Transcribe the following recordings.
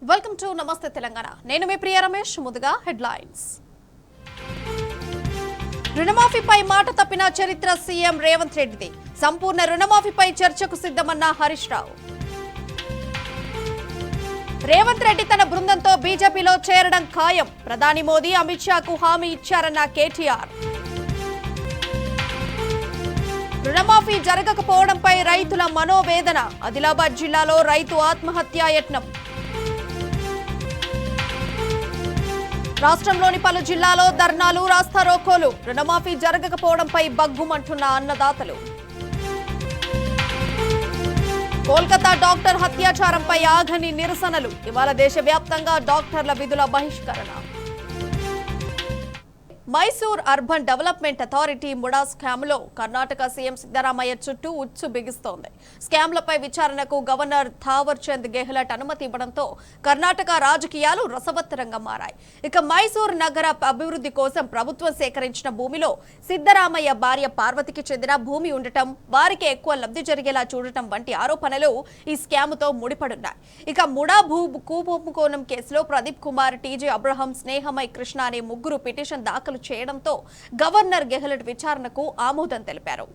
Welcome to నమస్తే తెలంగాణ. నేను మీ ప్రియ రమేష్. ముందుగా హెడ్లైన్స్. రుణమాఫీపై మాట తప్పిన చరిత్ర సీఎం రేవంత్ రెడ్డిది. సంపూర్ణ రుణమాఫీపై చర్చకు సిద్ధమన్న హరీష్ రావు. రేవంత్ రెడ్డి తన బృందంతో బీజేపీలో చేరడం ఖాయం. ప్రధాని మోదీ అమిత్ షాకు హామీ ఇచ్చారన్న కేటీఆర్. రుణమాఫీ జరగకపోవడంపై రైతుల మనోవేదన. ఆదిలాబాద్ జిల్లాలో రైతు ఆత్మహత్యా యత్నం. రాష్ట్రంలోని పలు జిల్లాలో ధర్నాలు, రాస్తారోకోలు. రుణమాఫీ జరగకపోవడంపై బగ్గుమంటున్న అన్నదాతలు. కోల్కతా డాక్టర్ హత్యాచారంపై ఆగని నిరసనలు. ఇవాళ దేశవ్యాప్తంగా డాక్టర్ల విధుల బహిష్కరణ. Mysore urban development authority MUDA స్కామ్లో కర్ణాటక సీఎం సిద్ధరామయ్య చుట్టూ ఉచ్చు బిగిస్తోంది. స్కామ్లపై విచారణకు గవర్నర్ థావర్ చంద్ గెహ్లట్ అనుమతి ఇవ్వడంతో కర్ణాటక రాజకీయాలు రసవత్తరంగా మారాయి. ఇక మైసూర్ నగర అభివృద్ధి కోసం ప్రభుత్వం సేకరించిన భూమిలో సిద్ధరామయ్య భార్య పార్వతికి చెందిన భూమి ఉండటం, వారికి ఎక్కువ లబ్ధి జరిగేలా చూడటం వంటి ఆరోపణలు ఈ స్కామ్తో ముడిపడున్నాయి. ఇక ముడా కుంభకోణం కేసులో ప్రదీప్ కుమార్, టీజే అబ్రహం, స్నేహమై కృష్ణ అనే ముగ్గురు పిటిషన్ దాఖలు చేయడంతో గవర్నర్ గెహ్లట్ విచారణకు ఆమోదం తెలిపారు.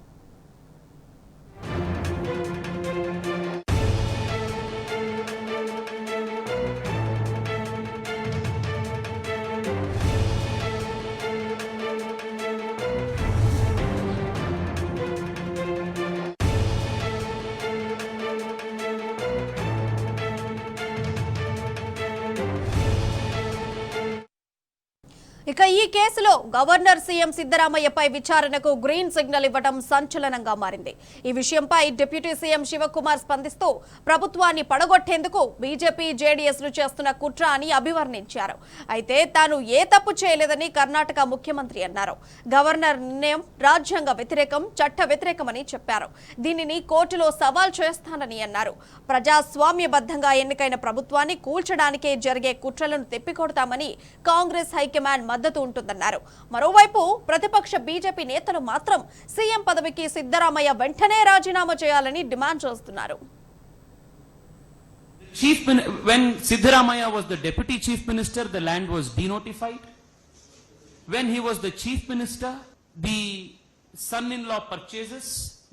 ఇక ఈ కేసులో గవర్నర్ సీఎం సిద్ధరామయ్యపై విచారణకు గ్రీన్ సిగ్నల్ ఇవ్వడం సంచలనంగా మారింది. ఈ విషయంపై డిప్యూటీ సీఎం శివకుమార్ స్పందిస్తూ ప్రభుత్వాన్ని పడగొట్టేందుకు బీజేపీ, జేడీఎస్లు చేస్తున్న కుట్ర అని అభివర్ణించారు. అయితే తాను ఏ తప్పు చేయలేదని కర్ణాటక ముఖ్యమంత్రి అన్నారు. గవర్నర్ నిర్ణయం రాజ్యాంగ వ్యతిరేకం, చట్ట వ్యతిరేకమని చెప్పారు. దీనిని కోర్టులో సవాల్ చేస్తానని అన్నారు. ప్రజాస్వామ్యబద్ధంగా ఎన్నికైన ప్రభుత్వాన్ని కూల్చడానికే జరిగే కుట్రలను తిప్పికొడతామని కాంగ్రెస్ హైకమాండ్ మద్దతు ఉంటుందన్నారు. మరోవైపు ప్రతిపక్ష బీజేపీ నేతలు మాత్రం సీఎం పదవికి సిద్ధరామయ్య వెంటనే రాజీనామా చేయాలని డిమాండ్ చేస్తున్నారు. When Siddharamaya was the deputy chief minister, the land was denotified. When he was the chief minister, the son-in-law purchases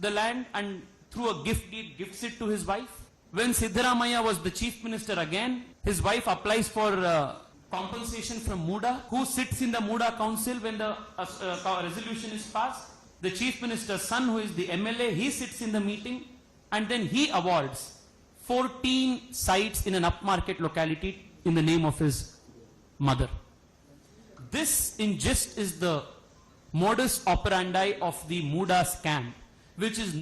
the land and through a gift deed gifts it to his wife. When Siddharamaya was the chief minister again, his wife applies for compensation from Muda, who sits in the Muda council when the resolution is passed. The chief minister's son, who is the MLA, he sits in the meeting and then he awards 14 sites in an upmarket locality in the name of his mother. This in gist is the modus operandi of the Muda scam, which is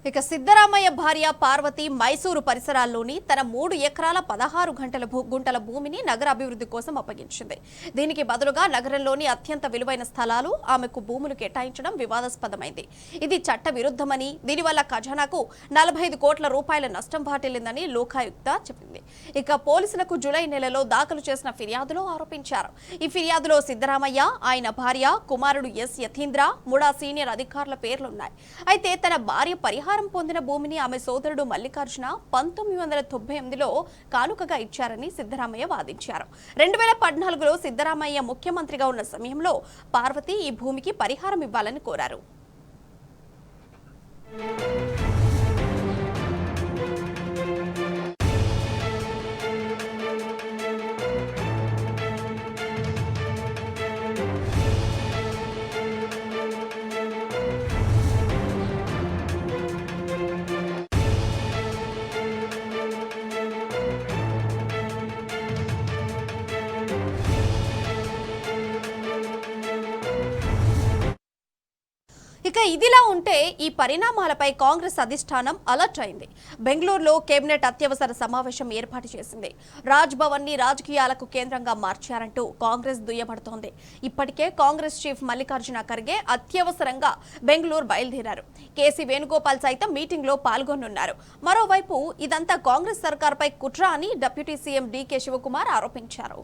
ఇక సిద్ధరామయ్య భార్య పార్వతి మైసూరు పరిసరాల్లోని తన 3 ఎకరాల 16 గుంటల భూమిని నగర అభివృద్ధి కోసం అప్పగించింది. దీనికి బదులుగా నగరంలోని అత్యంత విలువైన స్థలాలు, ఆమెకు భూములు కేటాయించడం వివాదాస్పదమైంది. ఇది చట్ట విరుద్ధమని, దీనివల్ల ఖజానాకు 45 కోట్ల రూపాయల నష్టం వాటిల్లిందని లోకాయుక్త చెప్పింది. ఇక పోలీసులకు జూలై నెలలో దాఖలు చేసిన ఫిర్యాదులో ఆరోపించారు. ఈ ఫిర్యాదులో సిద్ధరామయ్య, ఆయన భార్య, కుమారుడు ఎస్ యతీంద్ర, ముడా సీనియర్ అధికారుల పేర్లున్నాయి. అయితే తన భార్య పరిహారం పొందిన భూమిని ఆమె సోదరుడు మల్లికార్జున 1998లో కానుకగా ఇచ్చారని సిద్ధరామయ్య వాదించారు. 2014లో సిద్ధరామయ్య ముఖ్యమంత్రిగా ఉన్న సమయంలో పార్వతి ఈ భూమికి పరిహారం ఇవ్వాలని కోరారు. ఇక ఇదిలా ఉంటే ఈ పరిణామాలపై కాంగ్రెస్ అధిష్టానం అలర్ట్ అయింది. బెంగళూరులో కేబినెట్ అత్యవసర సమావేశం ఏర్పాటు చేసింది. రాజ్ భవన్ ని రాజకీయాలకు కేంద్రంగా మార్చారంటూ కాంగ్రెస్ దుయ్యబడుతోంది. ఇప్పటికే కాంగ్రెస్ చీఫ్ మల్లికార్జున ఖర్గే అత్యవసరంగా బెంగళూరు బయలుదేరారు. కేసీ వేణుగోపాల్ సైతం మీటింగ్ లో పాల్గొనున్నారు. మరోవైపు ఇదంతా కాంగ్రెస్ సర్కార్పై కుట్ర అని డిప్యూటీ సీఎం డీకే శివకుమార్ ఆరోపించారు.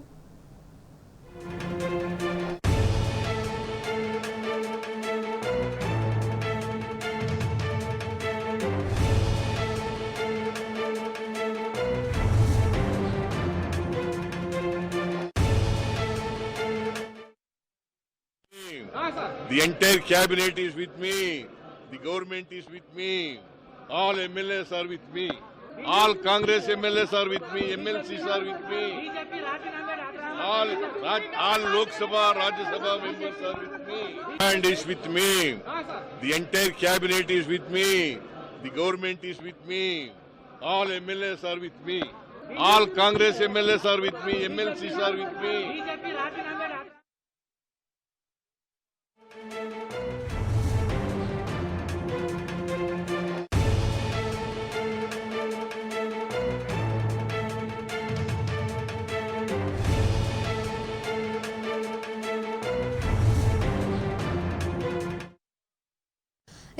The entire cabinet is with me. The government is with me. All MLAs are with me. All Congress MLAs are with me. MLCs are with me. All Lok Sabha, Rajya Sabha members are with me. And is with me. The entire cabinet is with me. The government is with me. All MLAs are with me. All Congress MLAs are with me. MLCs are with me.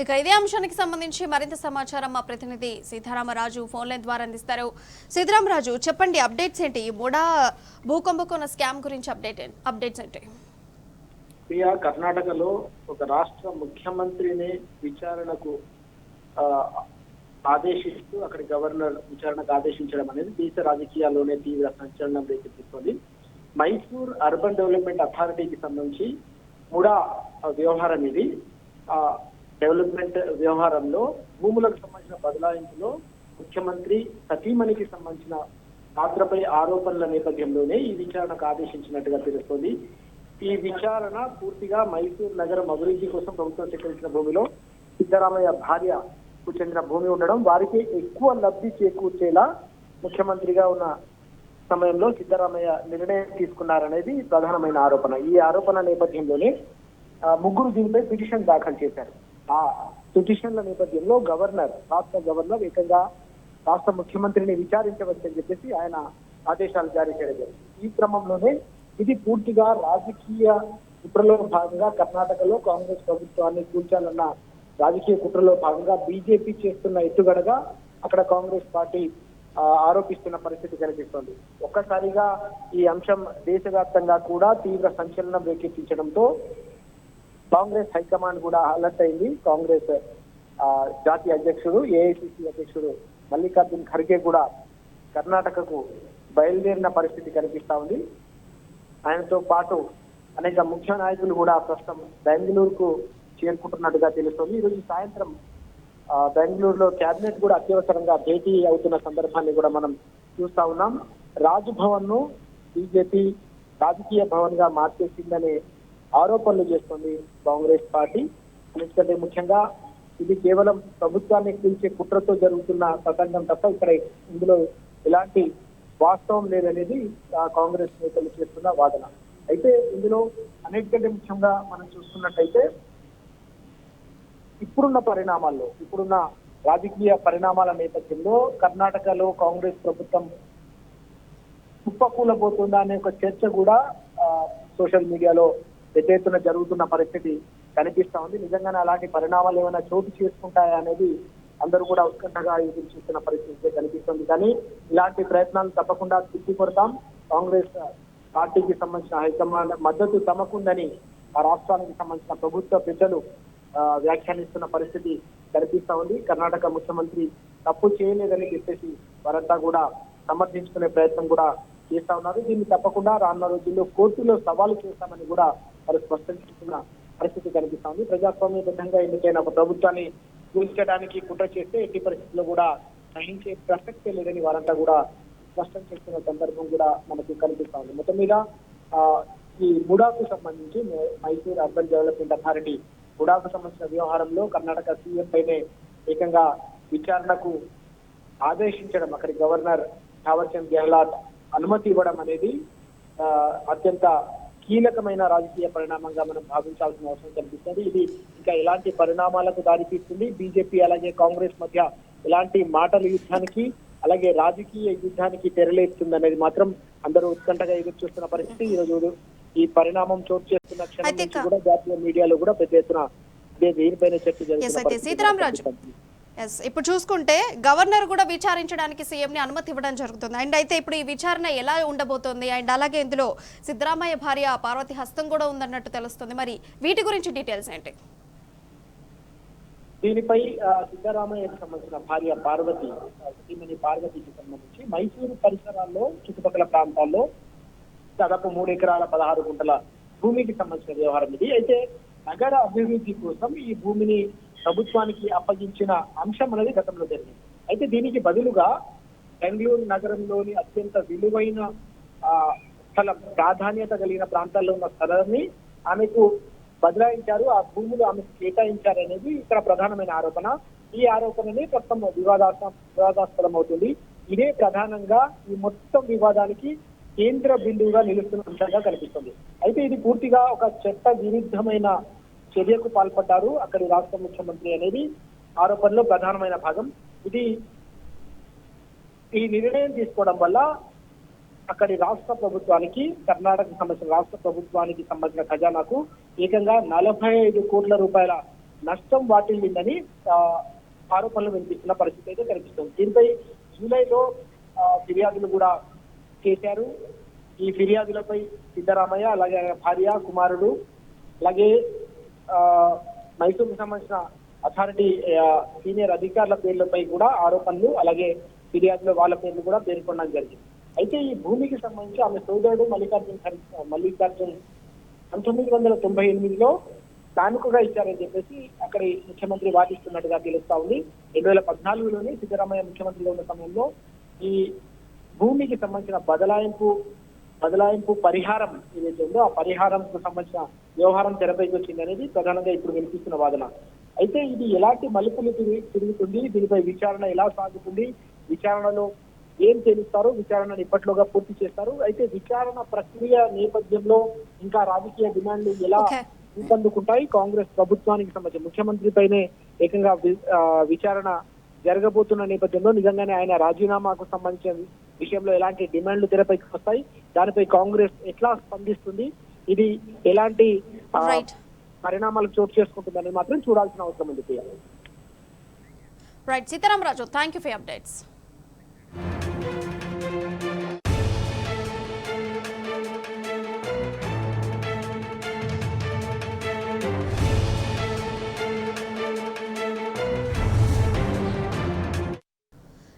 ఇక ఇదే అంశానికి సంబంధించి మరింత సమాచారం మా ప్రతినిధి Sitaramaraju phone line ద్వారా అందిస్తారు. సీతారామరాజు, చెప్పండి, అప్డేట్స్ ఏంటి? ముడా భూకంపకోన స్కామ్ గురించి అప్డేట్స్ ఏంటి? కర్ణాటకలో ఒక రాష్ట్ర ముఖ్యమంత్రిని విచారణకు ఆదేశిస్తూ అక్కడి గవర్నర్ విచారణకు ఆదేశించడం అనేది దేశ రాజకీయాల్లోనే తీవ్ర సంచలనం రేకెత్తిస్తోంది. మైసూర్ అర్బన్ డెవలప్మెంట్ అథారిటీకి సంబంధించి ముడా వ్యవహారం ఇది. డెవలప్మెంట్ వ్యవహారంలో భూములకు సంబంధించిన బదలాయింపులో ముఖ్యమంత్రి సతీమణికి సంబంధించిన పాత్రపై ఆరోపణల నేపథ్యంలోనే ఈ విచారణకు ఆదేశించినట్టుగా తెలుస్తోంది. ఈ విచారణ పూర్తిగా మైసూర్ నగరం అభివృద్ధి కోసం ప్రభుత్వం సేకరించిన భూమిలో సిద్ధరామయ్య భార్యకు చెందిన భూమి ఉండడం, వారికి ఎక్కువ లబ్ధి చేకూర్చేలా ముఖ్యమంత్రిగా ఉన్న సమయంలో సిద్ధరామయ్య నిర్ణయం తీసుకున్నారనేది ప్రధానమైన ఆరోపణ. ఈ ఆరోపణ నేపథ్యంలోనే ముగ్గురు దీనిపై పిటిషన్ దాఖలు చేశారు. ఆ పిటిషన్ల నేపథ్యంలో రాష్ట్ర గవర్నర్ ఏకంగా రాష్ట్ర ముఖ్యమంత్రిని విచారించవచ్చని చెప్పేసి ఆయన ఆదేశాలు జారీ చేయడం జరిగింది. ఈ క్రమంలోనే ఇది పూర్తిగా రాజకీయ కుట్రలో భాగంగా కర్ణాటకలో కాంగ్రెస్ ప్రభుత్వాన్ని కూల్చాలన్న రాజకీయ కుట్రలో భాగంగా బీజేపీ చేస్తున్న ఎత్తుగడగా అక్కడ కాంగ్రెస్ పార్టీ ఆరోపిస్తున్న పరిస్థితి కనిపిస్తోంది. ఒక్కసారిగా ఈ అంశం దేశవ్యాప్తంగా కూడా తీవ్ర సంచలనం రేకెత్తించడంతో కాంగ్రెస్ హైకమాండ్ కూడా అలర్ట్ అయింది. కాంగ్రెస్ జాతీయ అధ్యక్షుడు, ఏఐసిసి అధ్యక్షుడు మల్లికార్జున్ ఖర్గే కూడా కర్ణాటకకు బయలుదేరిన పరిస్థితి కనిపిస్తా ఉంది. ఆయనతో పాటు అనేక ముఖ్య నాయకులు కూడా ప్రస్తుతం బెంగళూరుకు చేరుకుంటున్నట్టుగా తెలుస్తోంది. ఈరోజు సాయంత్రం బెంగళూరులో కేబినెట్ కూడా అత్యవసరంగా భేటీ అవుతున్న సందర్భాన్ని కూడా మనం చూస్తా ఉన్నాం. రాజ్భవన్ ను బీజేపీ రాజకీయ భవన్ గా మార్చేసిందనే ఆరోపణలు చేస్తోంది కాంగ్రెస్ పార్టీ. ఎందుకంటే ముఖ్యంగా ఇది కేవలం ప్రభుత్వాన్ని కూల్చే కుట్రతో జరుగుతున్న తతంగం తప్ప ఇక్కడ ఇందులో ఎలాంటి వాస్తవం లేదనేది కాంగ్రెస్ నేతలు చేస్తున్న వాదన. అయితే ఇందులో అన్నిటికంటే ముఖ్యంగా మనం చూసుకున్నట్టయితే ఇప్పుడున్న రాజకీయ పరిణామాల నేపథ్యంలో కర్ణాటకలో కాంగ్రెస్ ప్రభుత్వం కుప్పకూలబోతుందా అనే ఒక చర్చ కూడా సోషల్ మీడియాలో పెద్ద ఎత్తున జరుగుతున్న పరిస్థితి కనిపిస్తా ఉంది. నిజంగానే అలాంటి పరిణామాలు ఏమైనా చోటు చేసుకుంటాయా అనేది అందరూ కూడా ఉత్కంఠగా ఎదురు చూస్తున్న పరిస్థితి కనిపిస్తుంది. కానీ ఇలాంటి ప్రయత్నాలు తప్పకుండా తిప్పికొడతాం. కాంగ్రెస్ పార్టీకి సంబంధించిన హైకమాండ్ మద్దతు తమకుందని ఆ రాష్ట్రానికి సంబంధించిన ప్రభుత్వ పెద్దలు వ్యాఖ్యానిస్తున్న పరిస్థితి కనిపిస్తా ఉంది. కర్ణాటక ముఖ్యమంత్రి తప్పు చేయలేదని చెప్పేసి వారంతా కూడా సమర్థించుకునే ప్రయత్నం కూడా చేస్తా ఉన్నారు. దీన్ని తప్పకుండా రానున్న రోజుల్లో కోర్టులో సవాలు చేస్తామని కూడా వారు స్పష్టం చేస్తున్న పరిస్థితి కనిపిస్తా ఉంది. ప్రజాస్వామ్యబద్ధంగా ఎన్నికైన ఒక ప్రభుత్వాన్ని కూల్చడానికి కుట్ర చేస్తే ఎట్టి పరిస్థితుల్లో కూడా సహించే ప్రసక్తే లేదని వారంతా కూడా స్పష్టం చేస్తున్న సందర్భం కూడా మనకు కనిపిస్తా ఉంది. మొత్తం మీద ఈ ముడాకు సంబంధించి మైసూర్ అర్బన్ డెవలప్మెంట్ అథారిటీ ముడాకు సంబంధించిన వ్యవహారంలో కర్ణాటక సీఎం పైనే ఏకంగా విచారణకు ఆదేశించడం, అక్కడి గవర్నర్ థావర్చంద్ గెహ్లాట్ అనుమతి ఇవ్వడం అనేది అత్యంత కీలకమైన రాజకీయ పరిణామంగా మనం భావించాల్సిన అవసరం కనిపిస్తుంది. ఇది ఇంకా ఎలాంటి పరిణామాలకు దారితీస్తుంది, బీజేపీ అలాగే కాంగ్రెస్ మధ్య ఎలాంటి మాటల యుద్ధానికి అలాగే రాజకీయ యుద్ధానికి తెరలేస్తుంది అనేది మాత్రం అందరూ ఉత్కంఠగా ఎదురు చూస్తున్న పరిస్థితి. ఈ రోజు ఈ పరిణామం చోటు చేస్తున్న క్షణం నుంచి కూడా జాతీయ మీడియాలో కూడా పెద్ద ఎత్తున దీనిపైన చర్చ జరుగుతుంది. ఇప్పుడు చూసుకుంటే గవర్నర్ కూడా విచారించడానికి సీఎం ని అనుమతి ఇవ్వడం జరుగుతుంది. అండ్ అయితే ఇప్పుడు ఈ విచారణ ఎలా ఉండబోతోంది, అండ్ అలాగే ఇందులో సిద్ధరామయ్య భార్య పార్వతి హస్తం కూడా ఉందన్నట్టు తెలుస్తుంది. మరి వీటి గురించి డీటెయిల్స్ ఏంటి? దీనిపై సిద్ధరామయ్యకు సంబంధించిన భార్య పార్వతికి సంబంధించి మైసూరు పరిసరాల్లో చుట్టుపక్కల ప్రాంతాల్లో దాదాపు 3 ఎకరాల 16 గుంటల భూమికి సంబంధించిన వ్యవహారం ఇది. అయితే నగర అభివృద్ధి కోసం ఈ భూమిని ప్రభుత్వానికి అప్పగించిన అంశం అనేది గతంలో జరిగింది. అయితే దీనికి బదులుగా బెంగళూరు నగరంలోని అత్యంత విలువైన స్థలం, ప్రాధాన్యత కలిగిన ప్రాంతాల్లో ఉన్న స్థలాన్ని ఆమెకు బదలాయించారు, ఆ భూములు ఆమెకు కేటాయించారు అనేది ఇక్కడ ప్రధానమైన ఆరోపణ. ఈ ఆరోపణని మొత్తం వివాదాస్పదం అవుతుంది. ఇదే ప్రధానంగా ఈ మొత్తం వివాదానికి కేంద్ర బిందువుగా నిలుస్తున్న అంశంగా కనిపిస్తుంది. అయితే ఇది పూర్తిగా ఒక చట్ట విరుద్ధమైన చర్యకు పాల్పడ్డారు అక్కడి రాష్ట్ర ముఖ్యమంత్రి అనేది ఆరోపణలో ప్రధానమైన భాగం. ఈ నిర్ణయం తీసుకోవడం వల్ల అక్కడి రాష్ట్ర ప్రభుత్వానికి, కర్ణాటకకు సంబంధించిన రాష్ట్ర ప్రభుత్వానికి సంబంధించిన ఖజానాకు ఏకంగా 45 కోట్ల రూపాయల నష్టం వాటిల్లిందని ఆరోపణలు వినిపిస్తున్న పరిస్థితి అయితే కనిపిస్తుంది. దీనిపై జూలైలో ఫిర్యాదులు కూడా చేశారు. ఈ ఫిర్యాదులపై సిద్ధరామయ్య, అలాగే భార్య, కుమారుడు, అలాగే మైసూరుకు సంబంధించిన అథారిటీ సీనియర్ అధికారుల పేర్లపై కూడా ఆరోపణలు, అలాగే ఫిర్యాదులో వాళ్ళ పేర్లు కూడా పేర్కొనడం జరిగింది. అయితే ఈ భూమికి సంబంధించి ఆమె సోదరుడు మల్లికార్జున్ 1998లో కానుకగా ఇచ్చారని చెప్పేసి అక్కడి ముఖ్యమంత్రి వాదిస్తున్నట్టుగా తెలుస్తా ఉంది. 2014లోనే సిద్ధరామయ్య ముఖ్యమంత్రిగా ఉన్న సమయంలో ఈ భూమికి సంబంధించిన బదలాయింపు పరిహారం ఏదైతే ఉందో ఆ పరిహారంకు సంబంధించిన వ్యవహారం తెరపైకి వచ్చింది అనేది ప్రధానంగా ఇప్పుడు వినిపిస్తున్న వాదన. అయితే ఇది ఎలాంటి మలుపులు తిరుగుతుంది, దీనిపై విచారణ ఎలా సాగుతుంది, విచారణలో ఏం తెలుస్తారు, విచారణను ఇప్పట్లోగా పూర్తి చేస్తారు. అయితే విచారణ ప్రక్రియ నేపథ్యంలో ఇంకా రాజకీయ డిమాండ్లు ఎలా రూపొందుకుంటాయి, కాంగ్రెస్ ప్రభుత్వానికి సంబంధించి ముఖ్యమంత్రిపైనే ఏకంగా విచారణ జరగబోతున్న నేపథ్యంలో నిజంగానే ఆయన రాజీనామాకు సంబంధించిన విషయంలో ఎలాంటి డిమాండ్లు తెరపైకి వస్తాయి, దానిపై కాంగ్రెస్ ఎట్లా స్పందిస్తుంది, ఇది ఎలాంటి పరిణామాలు చోటు చేసుకుంటుందని మాత్రం చూడాల్సిన అవసరం ఉంది. Right, Sitaram Raju, thank you for updates.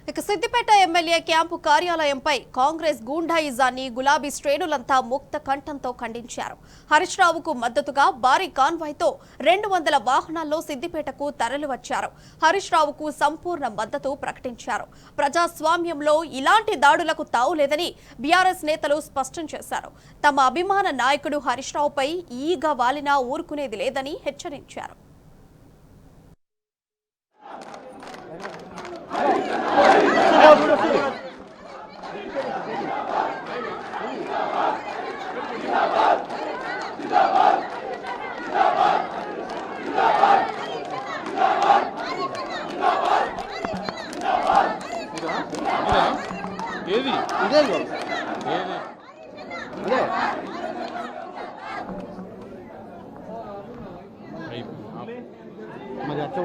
ఇక సిద్దిపేట ఎమ్మెల్యే క్యాంపు కార్యాలయంపై కాంగ్రెస్ గూండాయిజాన్ని గులాబీ శ్రేణులంతా ముక్త కంఠంతో ఖండించారు. హరీష్ రావుకు మద్దతుగా భారీ కాన్వాయ్తో 200 వాహనాల్లో సిద్దిపేటకు తరలివచ్చారు. హరీష్ రావుకు సంపూర్ణ మద్దతు ప్రకటించారు. ప్రజాస్వామ్యంలో ఇలాంటి దాడులకు తావులేదని బీఆర్ఎస్ నేతలు స్పష్టం చేశారు. తమ అభిమాన నాయకుడు హరీష్ రావుపై ఈగ వాలినా ఊరుకునేది లేదని హెచ్చరించారు. ఏది ఇదే మరి అచ్చ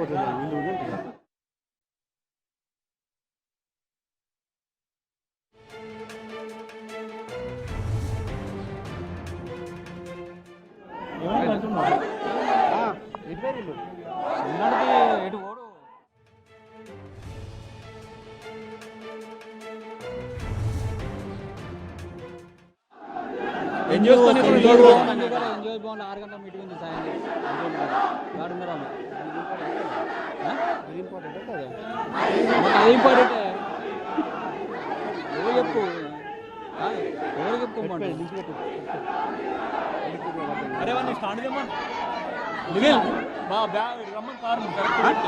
ఎంజాయ్ బాగుంది. 6 గంటల మీటింగ్ ఉంది సాయంత్రం. అది ఇంపార్టెంట్. ఎవరు చెప్పు, ఎవరు చెప్పుకోమండి. అరే వాడిని స్టాండ్ చేయమని మా బ్యాగ్ రమ్మని కారు కరెక్ట్.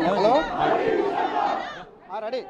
హలో రెడీ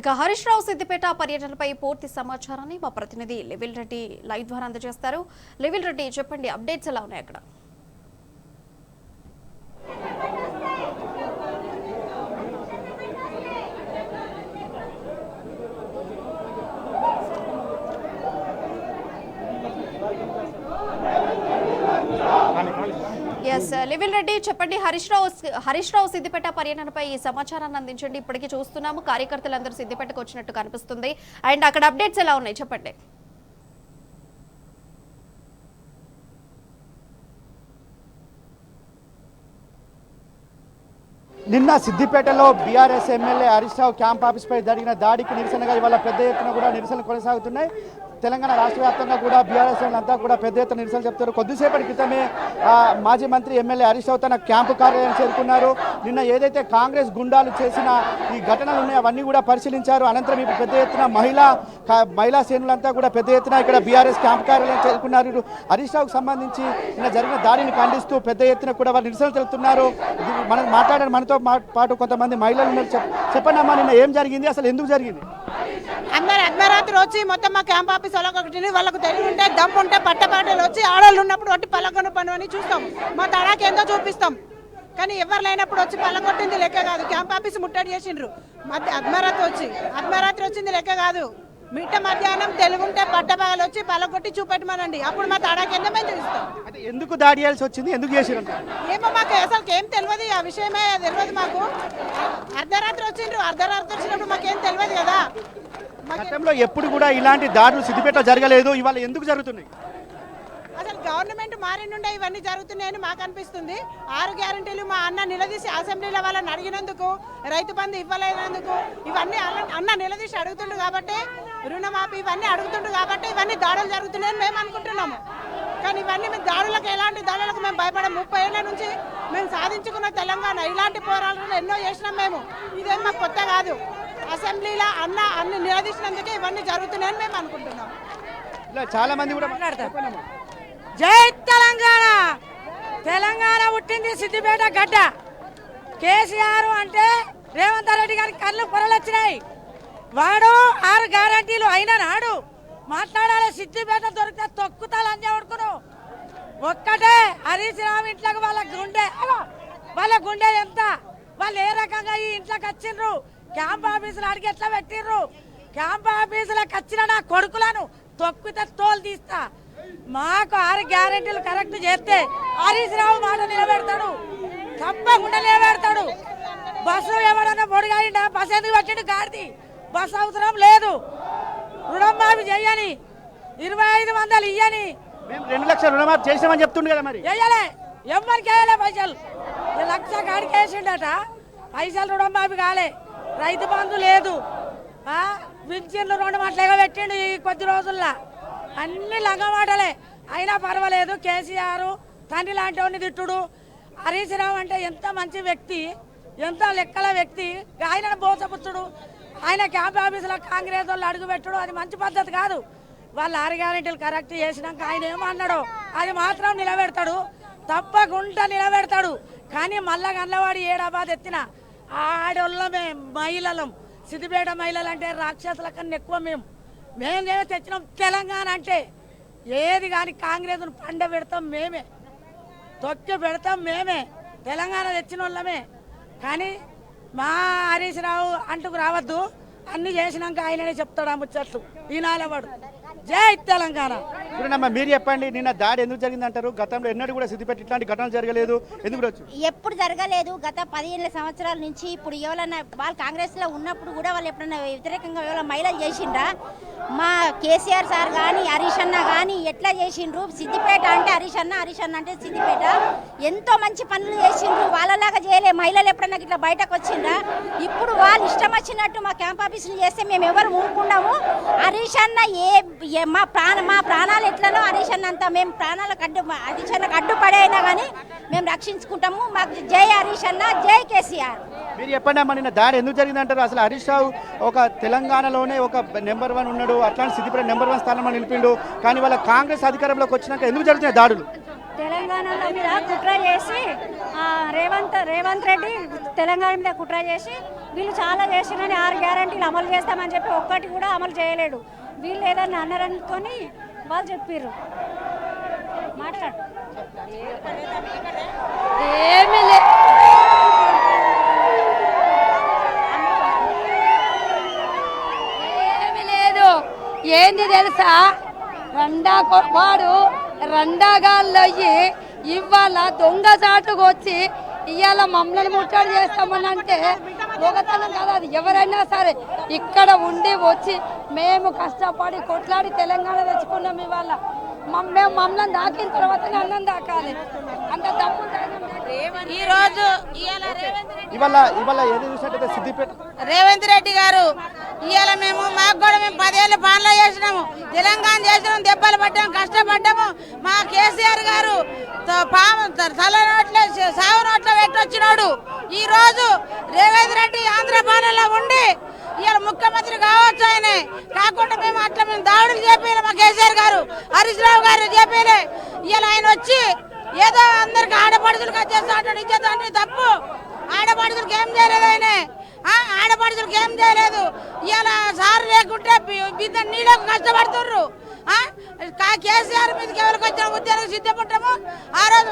ఇక హరీష్ రావు సిద్దిపేట పర్యటనపై పూర్తి సమాచారాన్ని మా ప్రతినిధి లెవిల్ రెడ్డి లైవ్ ద్వారా అందజేస్తారు. లెవిల్ రెడ్డి, చెప్పండి, అప్డేట్స్ ఎలా ఉన్నాయి అక్కడ? ఎస్ లెవిల్ రెడ్డి, చెప్పండి, హరీష్ రావు సిద్దిపేట పర్యటనపై ఈ సమాచారాన్ని అందించండి. ఇప్పటికీ చూస్తున్నాము కార్యకర్తలందరూ సిద్దిపేటకు వచ్చినట్టు కనిపిస్తుంది. అండ్ అక్కడ అప్డేట్స్ ఎలా ఉన్నాయి, చెప్పండి. నిన్న సిద్దిపేటలో BRS MLA Harish Rao camp ఆఫీస్పై జరిగిన దాడికి నిరసనగా ఇవాళ పెద్ద ఎత్తున కూడా నిరసనలు కొనసాగుతున్నాయి. తెలంగాణ రాష్ట్ర వ్యాప్తంగా కూడా బీఆర్ఎస్ అంతా కూడా పెద్ద ఎత్తున నిరసనలు చెప్తారు. కొద్దిసేపటి క్రితమే మాజీ మంత్రి ఎమ్మెల్యే హరీష్ రావు తన క్యాంపు కార్యాలయం చేరుకున్నారు. నిన్న ఏదైతే కాంగ్రెస్ గుండాలు చేసిన ఈ ఘటనలు ఉన్నాయో అవన్నీ కూడా పరిశీలించారు. అనంతరం ఇప్పుడు పెద్ద ఎత్తున మహిళా శ్రేణులంతా కూడా పెద్ద ఎత్తున ఇక్కడ బీఆర్ఎస్ క్యాంపు కార్యాలయం చేరుకున్నారు. హరీష్ రావుకు సంబంధించి నిన్న జరిగిన దాడిని ఖండిస్తూ పెద్ద ఎత్తున కూడా వారు నిరసనలు తెలుపుతున్నారు. మనం మనతో పాటు కొంతమంది మహిళలు ఉన్నారు. చెప్పండి అమ్మా, నిన్న ఏం జరిగింది, అసలు ఎందుకు జరిగింది? అందరు అర్ధరాత్రి వచ్చి మొత్తం మా క్యాంప్ ఆఫీస్ వాళ్ళకు తెలివి ఉంటే దమ్ము ఉంటే పట్టపాటలు వచ్చి ఆడవాళ్ళు ఉన్నప్పుడు వచ్చి పల్లకొన్న పని అని చూస్తాం, మా తడాకి ఏందో చూపిస్తాం. కానీ ఎవరు లేనప్పుడు వచ్చి పల్లకొట్టింది లెక్క కాదు. క్యాంప్ ఆఫీస్ ముట్టడి చేసిండ్రు అర్ధరాత్రి వచ్చింది లెక్క కాదు. మిట్ట మధ్యాహ్నం తెలుగుంటే పట్టపగలు వచ్చి పల్లకొట్టి చూపెట్టమనండి, అప్పుడు మా తడాకి ఏందో మేము చూస్తాం. ఎందుకు దాడి చేయాల్సి వచ్చింది, ఎందుకు చేసిరంట? ఏమో మాకు అసలు ఏం తెలియదు, ఆ విషయమే తెలియదు మాకు. అర్ధరాత్రి వచ్చినప్పుడు మాకేం తెలియదు కదా. గతంలో ఎప్పుడు కూడా ఇలాంటి దాడులు సిద్దిపేట జరగలేదు, ఇవాళ ఎందుకు జరుగుతున్నాయి? అసలు గవర్నమెంట్ మారినుండే ఇవన్నీ జరుగుతున్నాయని మాకు అనిపిస్తుంది. 6 గ్యారెంటీలు మా అన్న నిలదీసి అసెంబ్లీలో వాళ్ళని అడిగినందుకు, రైతు బంధు ఇవ్వలేనందుకు, ఇవన్నీ అన్న నిలదీసి అడుగుతుండు కాబట్టి, రుణమాఫీ ఇవన్నీ అడుగుతుండు కాబట్టి ఇవన్నీ దాడులు జరుగుతున్నాయని మేము అనుకుంటున్నాము. కానీ ఇవన్నీ మేము ఎలాంటి దాడులకు మేము భయపడము. 30 ఏళ్ల నుంచి మేము సాధించుకున్న తెలంగాణ ఇలాంటి పోరాటాలు ఎన్నో చేసినాం మేము. ఇదేం మాకు కొత్త కాదు. అసెంబ్లీలో అన్ని నిలదీసినందుకే ఇవన్నీ జరుగుతున్నాయని మేము అనుకుంటున్నాం. ఇలా చాలా మంది కూడా జై తెలంగాణ. తెలంగాణ పుట్టింది సిద్దిపేట గడ్డ. కేసీఆర్ అంటే రేవంత్ రెడ్డి గారికి కళ్ళు పొరలొచ్చినాయి. వాడు 6 గ్యారంటీలు అయినా నాడు మాట్లాడాలి. సిద్దిపేట దొరికితే తొక్కుతా లంజాడుకును. ఒక్కటే హరీష్ రావు ఇంట్లోకి వాళ్ళ గుండె ఎంత, వాళ్ళు ఏ రకంగా ఈ ఇంట్లోకి వచ్చిండ్రు, క్యాంప్ ఆఫీసులు అడిగి ఎట్లా పెట్టిర్రు. క్యాంప్ ఆఫీసులకు వచ్చిన నా కొడుకులను తొక్కితే తోలు తీస్తా. మాకు 6 గ్యారెంటీలు కరెక్ట్ చేస్తే హరీష్ రావు మాట నిలబెడతాడు, తప్పకుండా నిలబెడతాడు. బస్సు ఎవడన్నా పొడిగాయిండా, బస్సు ఎందుకు పెట్టిండు? గాడిది బస్సు అవసరం లేదు. రుణమాఫీ చెయ్యని, 2500 ఇయ్యని. 2 లక్షల రుణమాఫీ చేసామని చెప్తుండే కదా, మరి వేయలే, ఎవరికి వేయలే పైసలు. 1 లక్ష కాడికి వేసిండట, పైసలు రుణమాఫీ కాలే. రైతు బంధు లేదు, పింఛన్లు 2 మాటలుగా పెట్టిండు ఈ కొద్ది రోజుల్లో. అన్ని లంగమాటలే. అయినా పర్వాలేదు. కేసీఆర్ తండ్రి లాంటి వాడిని తిట్టుడు. హరీష్ రావు అంటే ఎంత మంచి వ్యక్తి, ఎంత లెక్కల వ్యక్తి. ఆయనను బోసపుచ్చుడు, ఆయన క్యాంప్ ఆఫీసులో కాంగ్రెస్ వాళ్ళు అడుగు పెట్టుడు, అది మంచి పద్ధతి కాదు. వాళ్ళు 6 గ్యారెంటీలు కరెక్ట్ చేసినాక ఆయన ఏమన్నాడో అది మాత్రం నిలబెడతాడు, తప్పకుండా నిలబెడతాడు. కానీ మళ్ళా గన్నవాడు ఏడాబాద్ ఎత్తిన ఆడోళ్ళమే, మహిళలం. సిద్దిపేట మహిళలు అంటే రాక్షసుల కన్నా ఎక్కువ. మేమే తెచ్చినాం. తెలంగాణ అంటే ఏది కానీ కాంగ్రెస్ను పండ పెడతాం మేమే, తొక్కి పెడతాం మేమే. తెలంగాణ తెచ్చిన వాళ్ళమే. కానీ మా హరీష్ రావు అంటుకు రావద్దు. అన్ని చేసినాక ఆయననే చెప్తాడు ఆ ముచ్చట్లు. ఈనాలవాడు. జై తెలంగాణ. ఇప్పుడు మీరు చెప్పండి, నిన్న దాడి ఎందుకు జరిగింది అంటారు? గతంలో ఎన్నడూ కూడా సిద్దిపేట ఇట్లాంటి ఘటనలు జరగలేదు, ఎందుకు ఎప్పుడు జరగలేదు. గత 15 సంవత్సరాల నుంచి ఇప్పుడు ఎవరన్నా వాళ్ళు కాంగ్రెస్ లో ఉన్నప్పుడు కూడా వాళ్ళు ఎప్పుడన్నా వ్యతిరేకంగా ఎవరైనా మహిళలు చేసిండ్రా? మా కేసీఆర్ సార్ కానీ హరీష్ అన్న కానీ ఎట్లా చేసిండ్రు? సిద్దిపేట అంటే హరీష్ అన్న అంటే సిద్దిపేట ఎంతో మంచి పనులు చేసిండ్రు. వాళ్ళలాగా చేయలే. మహిళలు ఎప్పుడన్నా ఇట్లా బయటకు వచ్చిండ్రా? ఇప్పుడు వాళ్ళు ఇష్టం వచ్చినట్టు మా క్యాంప్ ఆఫీసులు చేస్తే మేము ఎవరు ఊరుకున్నాము? హరీష్ అన్న మా ప్రాణాలు ఎట్లనో హరీష్ అన్న అంతా మేము ప్రాణాలకు హరీష్ అన్నకు అడ్డుపడైనా కానీ మేము రక్షించుకుంటాము. మాకు జై హరీష్ అన్న, జై కేసీఆర్. మీరు చెప్పండి అమ్మా, నిన్న దాడి ఎందుకు జరిగింది అంటారు? అసలు హరీష్ రావు ఒక తెలంగాణలోనే ఒక నెంబర్ 1 ఉన్నాడు, అట్లాంటి సిద్దిపేట నెంబర్ 1 స్థానంలో నిలిపిండు. కానీ వాళ్ళ కాంగ్రెస్ అధికారంలోకి వచ్చినాక ఎందుకు జరుగుతున్నాయి దాడులు? తెలంగాణలో మీద కుట్ర చేసి రేవంత్ రెడ్డి తెలంగాణ మీద కుట్ర చేసి వీళ్ళు చాలా చేసిరని 6 గ్యారెంటీలు అమలు చేస్తామని చెప్పి ఒక్కటి కూడా అమలు చేయలేడు. వీళ్ళు ఏదన్నా అన్నారనుకొని వాళ్ళు చెప్పారు. మాట్లాడు. ఏమీ లేదు. ఏంది తెలుసా, వాడు రండాగాల్లో అయ్యి ఇవాళ దొంగచాటుకు వచ్చి ఇవాళ మమ్మల్ని ముట్టడి చేస్తామని అంటే దొంగతనం కదా. అది ఎవరైనా సరే ఇక్కడ ఉండి వచ్చి మేము కష్టపడి కొట్లాడి తెలంగాణ తెచ్చుకున్నాం. ఇవాళ మేము మమ్మల్ని దాకిన తర్వాత అన్నం దాకాలి. అంత దమ్ము ఈరోజు ఇవాళ ఏది చూసినట్టయితే సిద్దిపేట రేవంత్ రెడ్డి గారు ఇవాళ మాకు కూడా 10 ఏళ్ళు పాలన చేసినాము, తెలంగాణ చేసినాము, దెబ్బలు పడ్డాము, కష్టపడ్డాము. మా కేసీఆర్ గారు తల నోట్ల సాగు నోట్ల పెట్టొచ్చినాడు. ఈ రోజు రేవంత్ రెడ్డి ఆంధ్ర పాలనలో ఉండి ఇవాళ ముఖ్యమంత్రి కావచ్చు. ఆయనే కాకుండా మేము దాడులు చేపేయాలి. మా కేసీఆర్ గారు, హరీష్ రావు గారు చేపేయాలి. ఇవాళ ఆయన వచ్చి ఏదో అందరికి ఆడపడుచులకు వచ్చేస్తా అంటాడు. ఇచ్చేస్తా అంటే తప్పు. ఆడపడుచులకు ఏం చేయలేదు ఆయన, ఆడపడుచులకు ఏం చేయలేదు. ఇవాళ సార్ లేకుంటే బిడ్డ నీళ్ళకు కష్టపడుతుర్రు. కేసీఆర్ మీదకి ఎవరికి వచ్చిన ఉద్యోగం సిద్ధపడ్డాము. ఆ రోజు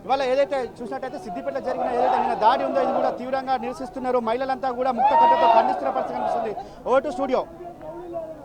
ఇవాళ ఏదైతే చూసినట్టయితే సిద్దిపేటలో జరిగిన ఏదైతే నిన్న దాడి ఉందో ఇది కూడా తీవ్రంగా నిరసిస్తున్నారు. మహిళలంతా కూడా ముక్త కట్టతో ఖండిస్తున్న పరిస్థితి కనిపిస్తుంది. Vote studio.